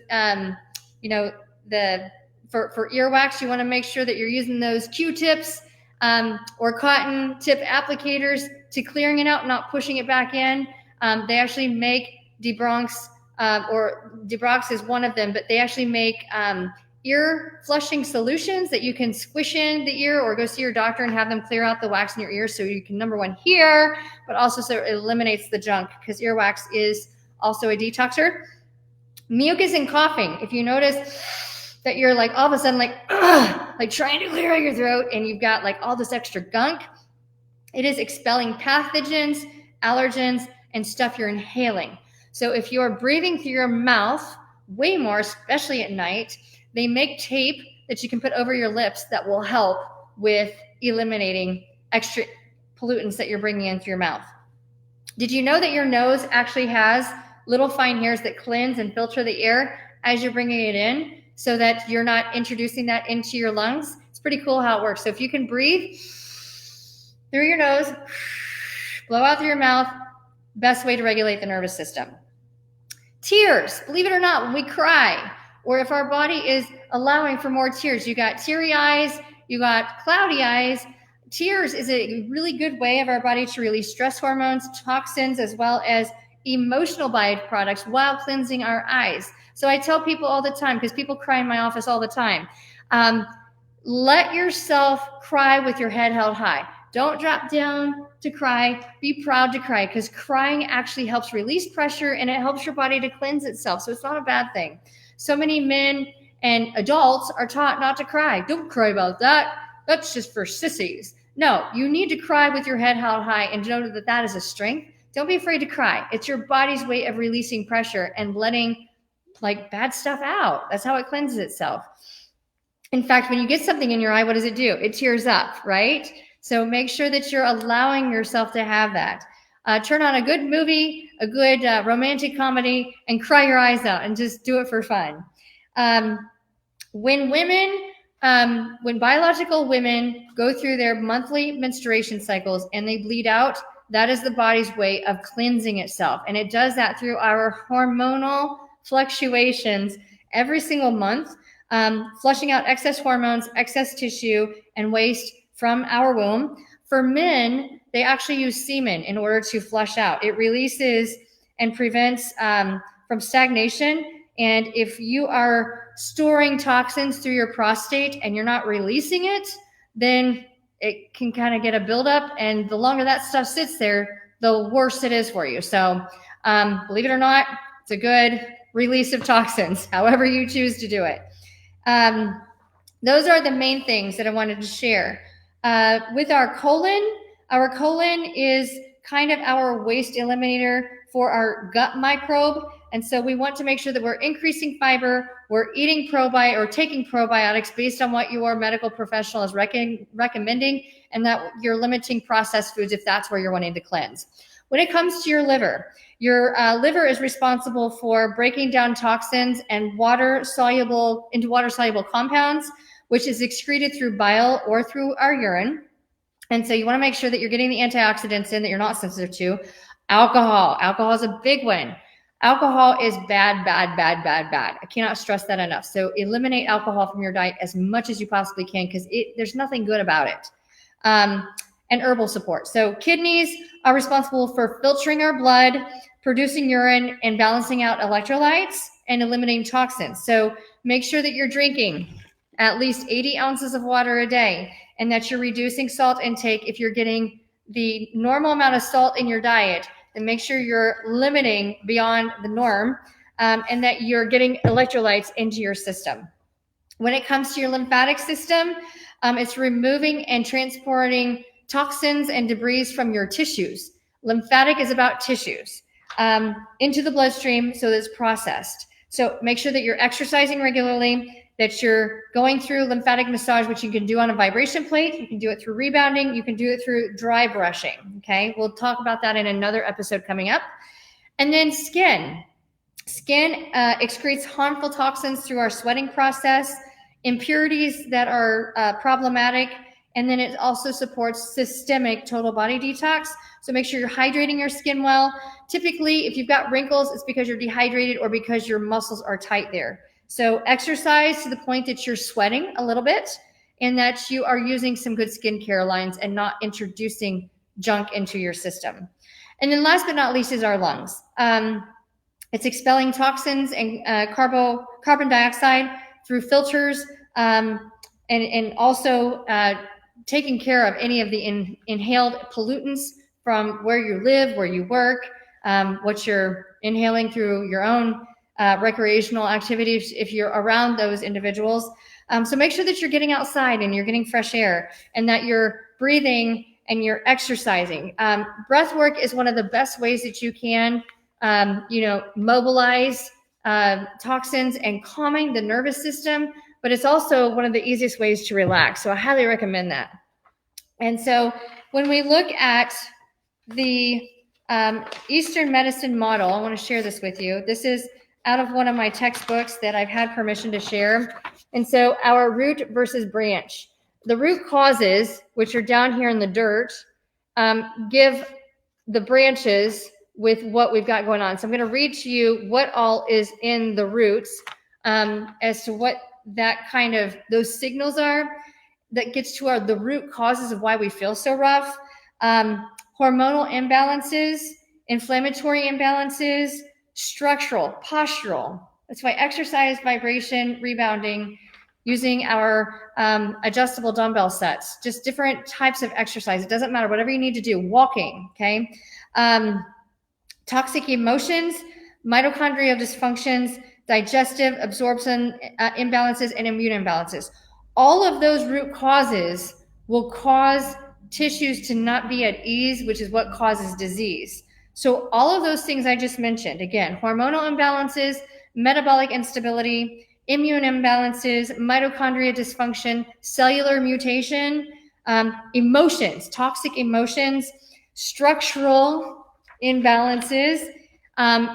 for earwax, you want to make sure that you're using those Q-tips or cotton tip applicators to clearing it out, not pushing it back in. They actually make Debronx, or Debrox is one of them, but they actually make ear flushing solutions that you can squish in the ear or go see your doctor and have them clear out the wax in your ear so you can, number one, hear, but also so it eliminates the junk, because earwax is also a detoxer. Mucus and coughing. If you notice that you're like all of a sudden like trying to clear out your throat and you've got like all this extra gunk, it is expelling pathogens, allergens, and stuff you're inhaling. So if you're breathing through your mouth way more, especially at night, they make tape that you can put over your lips that will help with eliminating extra pollutants that you're bringing in through your mouth. Did you know that your nose actually has little fine hairs that cleanse and filter the air as you're bringing it in so that you're not introducing that into your lungs? It's pretty cool how it works. So if you can breathe through your nose, blow out through your mouth, best way to regulate the nervous system. Tears, believe it or not, when we cry, or if our body is allowing for more tears, you got teary eyes, you got cloudy eyes. Tears is a really good way of our body to release stress hormones, toxins, as well as emotional byproducts while cleansing our eyes. So I tell people all the time, because people cry in my office all the time, let yourself cry with your head held high. Don't drop down to cry. Be proud to cry, because crying actually helps release pressure and it helps your body to cleanse itself. So it's not a bad thing. So many men and adults are taught not to cry. Don't cry about that. That's just for sissies. No, you need to cry with your head held high and know that that is a strength. Don't be afraid to cry. It's your body's way of releasing pressure and letting like bad stuff out. That's how it cleanses itself. In fact, when you get something in your eye, what does it do? It tears up, right? So make sure that you're allowing yourself to have that. Turn on a good movie, a good romantic comedy, and cry your eyes out and just do it for fun. When biological women go through their monthly menstruation cycles and they bleed out, that is the body's way of cleansing itself. And it does that through our hormonal fluctuations every single month, flushing out excess hormones, excess tissue, and waste from our womb. For men, they actually use semen in order to flush out. It releases and prevents from stagnation. And if you are storing toxins through your prostate and you're not releasing it, then it can kind of get a buildup. And the longer that stuff sits there, the worse it is for you. So believe it or not, it's a good release of toxins, however you choose to do it. Those are the main things that I wanted to share. With our colon is kind of our waste eliminator for our gut microbe. And so we want to make sure that we're increasing fiber, we're eating or taking probiotics based on what your medical professional is recommending, and that you're limiting processed foods if that's where you're wanting to cleanse. When it comes to your liver is responsible for breaking down toxins and water-soluble compounds, which is excreted through bile or through our urine. And so you want to make sure that you're getting the antioxidants in that you're not sensitive to. Alcohol is a big one. Alcohol is bad. I cannot stress that enough. So eliminate alcohol from your diet as much as you possibly can, because there's nothing good about it. And herbal support. So kidneys are responsible for filtering our blood, producing urine, and balancing out electrolytes and eliminating toxins. So make sure that you're drinking at least 80 ounces of water a day, and that you're reducing salt intake. If you're getting the normal amount of salt in your diet, then make sure you're limiting beyond the norm, and that you're getting electrolytes into your system. When it comes to your lymphatic system, it's removing and transporting toxins and debris from your tissues. Lymphatic is about tissues into the bloodstream so that it's processed. So make sure that you're exercising regularly, that you're going through lymphatic massage, which you can do on a vibration plate. You can do it through rebounding. You can do it through dry brushing. Okay, we'll talk about that in another episode coming up. And then skin. Skin excretes harmful toxins through our sweating process, impurities that are problematic, and then it also supports systemic total body detox. So make sure you're hydrating your skin well. Typically, if you've got wrinkles, it's because you're dehydrated or because your muscles are tight there. So exercise to the point that you're sweating a little bit, and that you are using some good skincare lines and not introducing junk into your system. And then last but not least is our lungs. It's expelling toxins and carbon dioxide through filters, and also taking care of any of the inhaled pollutants from where you live, where you work, what you're inhaling through your own recreational activities if you're around those individuals. So make sure that you're getting outside and you're getting fresh air, and that you're breathing and you're exercising. Breath work is one of the best ways that you can mobilize toxins and calming the nervous system, but it's also one of the easiest ways to relax. So I highly recommend that. And so when we look at the Eastern medicine model, I want to share this with you. This is out of one of my textbooks that I've had permission to share. And so our root versus branch. The root causes, which are down here in the dirt, give the branches with what we've got going on. So I'm going to read to you what all is in the roots, as to what that kind of those signals are that gets to the root causes of why we feel so rough. Hormonal imbalances, inflammatory imbalances, structural, postural. That's why exercise, vibration, rebounding, using our adjustable dumbbell sets, just different types of exercise. It doesn't matter, whatever you need to do, walking, okay? Toxic emotions, mitochondrial dysfunctions, digestive absorption imbalances, and immune imbalances. All of those root causes will cause tissues to not be at ease, which is what causes disease. So all of those things I just mentioned, again, hormonal imbalances, metabolic instability, immune imbalances, mitochondria dysfunction, cellular mutation, emotions, toxic emotions, structural imbalances,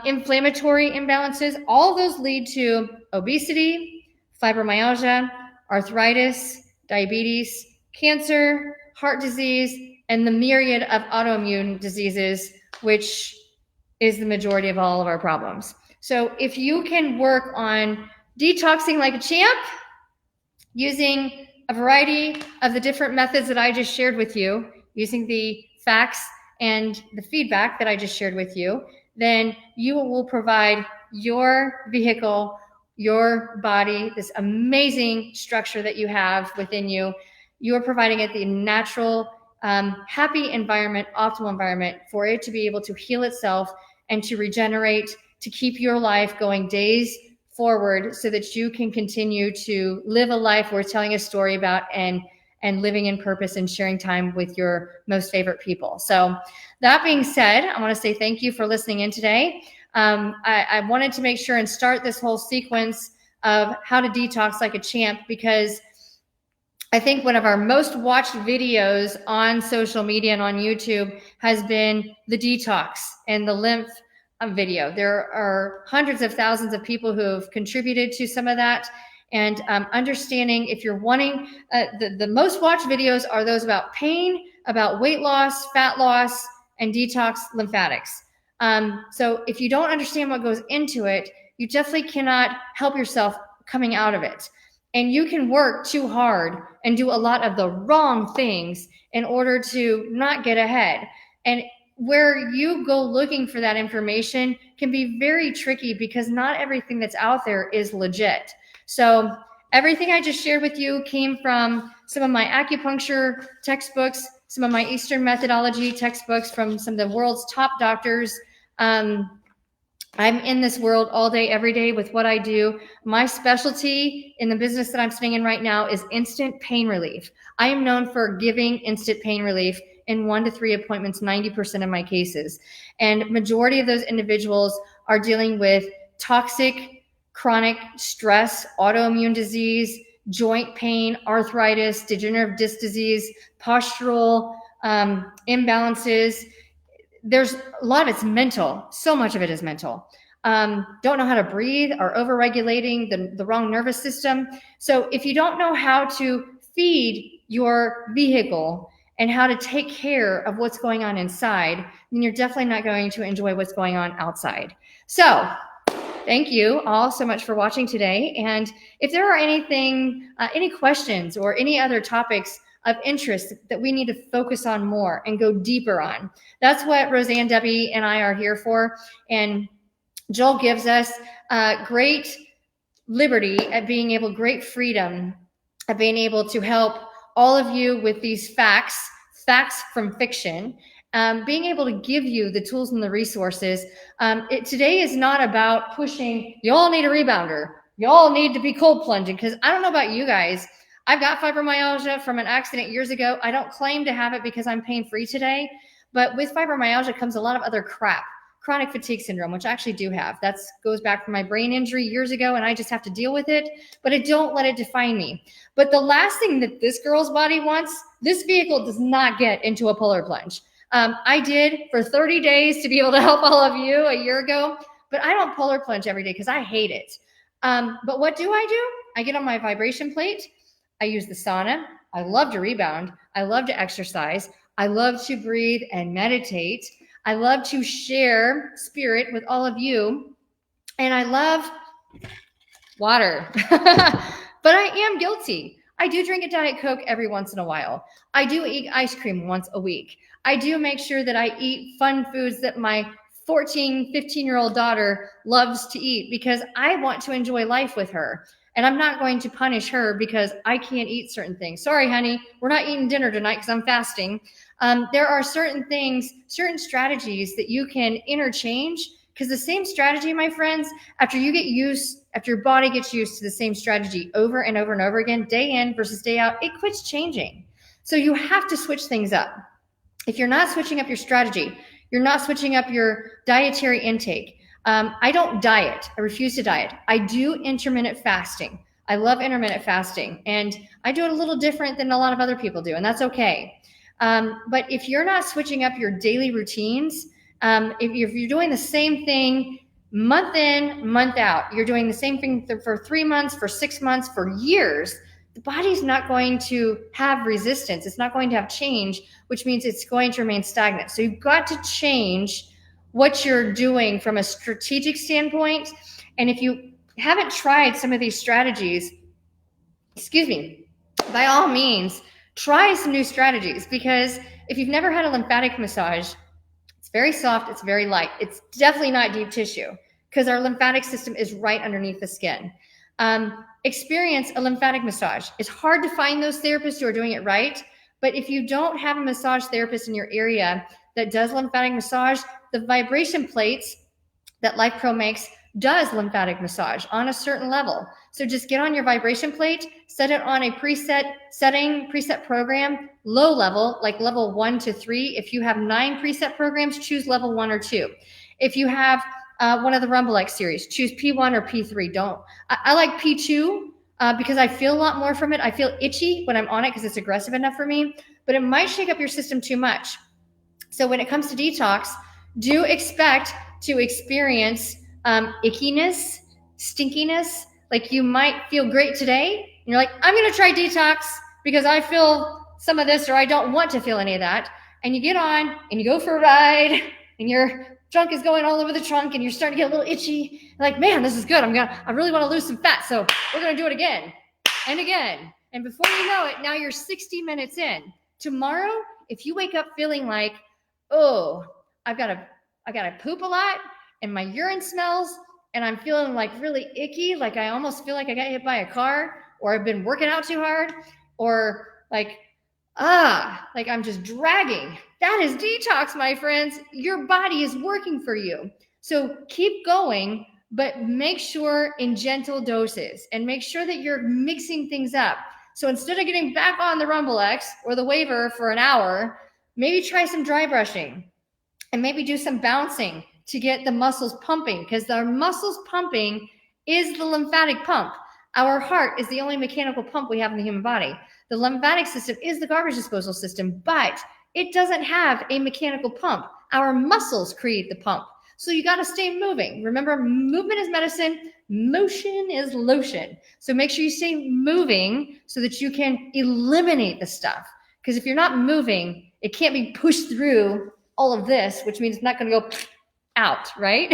inflammatory imbalances. All those lead to obesity, fibromyalgia, arthritis, diabetes, cancer, heart disease, and the myriad of autoimmune diseases, which is the majority of all of our problems. So if you can work on detoxing like a champ, using a variety of the different methods that I just shared with you, using the facts and the feedback that I just shared with you, then you will provide your vehicle, your body, this amazing structure that you have within you. You are providing it the natural, happy environment, optimal environment for it to be able to heal itself and to regenerate, to keep your life going days forward so that you can continue to live a life worth telling a story about and living in purpose and sharing time with your most favorite people. So that being said, I want to say thank you for listening in today. I wanted to make sure and start this whole sequence of how to detox like a champ, because I think one of our most watched videos on social media and on YouTube has been the detox and the lymph video. There are hundreds of thousands of people who have contributed to some of that. And understanding, if you're wanting, the most watched videos are those about pain, about weight loss, fat loss, and detox lymphatics. So if you don't understand what goes into it, you definitely cannot help yourself coming out of it. And you can work too hard and do a lot of the wrong things in order to not get ahead. And where you go looking for that information can be very tricky, because not everything that's out there is legit. So everything I just shared with you came from some of my acupuncture textbooks, some of my Eastern methodology textbooks from some of the world's top doctors. I'm in this world all day, every day with what I do. My specialty in the business that I'm sitting in right now is instant pain relief. I am known for giving instant pain relief in 1 to 3 appointments, 90% of my cases. And majority of those individuals are dealing with toxic, chronic stress, autoimmune disease, joint pain, arthritis, degenerative disc disease, postural imbalances. There's a lot of it's mental. So much of it is mental. Don't know how to breathe, or overregulating the wrong nervous system. So if you don't know how to feed your vehicle and how to take care of what's going on inside, then you're definitely not going to enjoy what's going on outside. So thank you all so much for watching today. And if there are any questions or any other topics of interest that we need to focus on more and go deeper on, that's what Roseanne, Debbie, and I are here for. And Joel gives us great liberty at being able, great freedom at being able to help all of you with these facts from fiction, being able to give you the tools and the resources. Today is not about pushing, you all need a rebounder, you all need to be cold plunging, because I don't know about you guys, I've got fibromyalgia from an accident years ago. I don't claim to have it because I'm pain-free today, but with fibromyalgia comes a lot of other crap. Chronic fatigue syndrome, which I actually do have. That goes back from my brain injury years ago, and I just have to deal with it, but I don't let it define me. But the last thing that this girl's body wants, this vehicle does not get into a polar plunge. I did for 30 days to be able to help all of you a year ago, but I don't polar plunge every day because I hate it. But what do? I get on my vibration plate. I use the sauna. I love to rebound. I love to exercise. I love to breathe and meditate. I love to share spirit with all of you. And I love water. But I am guilty. I do drink a Diet Coke every once in a while. I do eat ice cream once a week. I do make sure that I eat fun foods that my 14, 15-year-old daughter loves to eat, because I want to enjoy life with her. And I'm not going to punish her because I can't eat certain things. Sorry, honey, we're not eating dinner tonight because I'm fasting. There are certain things, certain strategies that you can interchange, because the same strategy, my friends, after your body gets used to the same strategy over and over and over again, day in versus day out, it quits changing. So you have to switch things up. If you're not switching up your strategy, you're not switching up your dietary intake, I don't diet. I refuse to diet. I do intermittent fasting. I love intermittent fasting, and I do it a little different than a lot of other people do, and that's okay. But if you're not switching up your daily routines, if you're doing the same thing month in, month out, you're doing the same thing for 3 months, for 6 months, for years, the body's not going to have resistance. It's not going to have change, which means it's going to remain stagnant. So you've got to change what you're doing from a strategic standpoint. And if you haven't tried some of these strategies, by all means, try some new strategies, because if you've never had a lymphatic massage, it's very soft, it's very light. It's definitely not deep tissue, because our lymphatic system is right underneath the skin. Experience a lymphatic massage. It's hard to find those therapists who are doing it right, but if you don't have a massage therapist in your area that does lymphatic massage, the vibration plates that Lifepro makes does lymphatic massage on a certain level. So just get on your vibration plate, set it on a preset program, low level, like level 1 to 3. If you have 9 preset programs, choose level 1 or 2. If you have one of the Rumble X series, choose P1 or P3. I like P2 because I feel a lot more from it. I feel itchy when I'm on it because it's aggressive enough for me, but it might shake up your system too much. So when it comes to detox, do expect to experience ickiness, stinkiness. Like you might feel great today, and you're like, I'm going to try detox because I feel some of this, or I don't want to feel any of that. And you get on and you go for a ride, and your junk is going all over the trunk, and you're starting to get a little itchy. Like, man, this is good. I really want to lose some fat, so we're going to do it again and again. And before you know it, now you're 60 minutes in. Tomorrow, if you wake up feeling like, oh, I got to poop a lot, and my urine smells, and I'm feeling like really icky, like I almost feel like I got hit by a car, or I've been working out too hard, or like I'm just dragging. That is detox, my friends. Your body is working for you. So keep going, but make sure in gentle doses, and make sure that you're mixing things up. So instead of getting back on the Rumble X or the Waver for an hour, maybe try some dry brushing, and maybe do some bouncing to get the muscles pumping, because the muscles pumping is the lymphatic pump. Our heart is the only mechanical pump we have in the human body. The lymphatic system is the garbage disposal system, but it doesn't have a mechanical pump. Our muscles create the pump. So you got to stay moving. Remember, movement is medicine, motion is lotion. So make sure you stay moving so that you can eliminate the stuff. Because if you're not moving, it can't be pushed through all of this, which means it's not going to go out, right?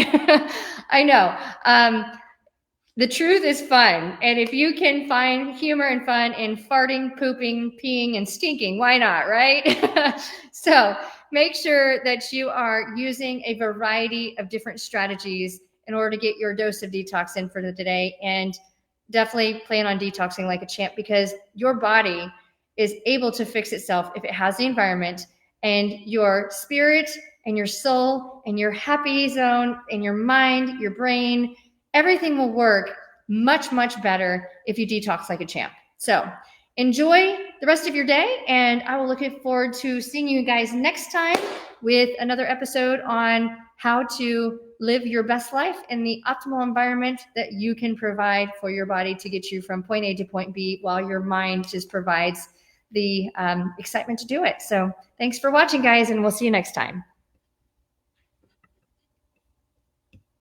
I know. The truth is fun. And if you can find humor and fun in farting, pooping, peeing, and stinking, why not, right? So make sure that you are using a variety of different strategies in order to get your dose of detox in for the day. And definitely plan on detoxing like a champ, because your body is able to fix itself if it has the environment, and your spirit and your soul and your happy zone and your mind, your brain, everything will work much, much better if you detox like a champ. So enjoy the rest of your day, and I will look forward to seeing you guys next time with another episode on how to live your best life in the optimal environment that you can provide for your body to get you from point A to point B, while your mind just provides the excitement to do it. So thanks for watching, guys, and we'll see you next time.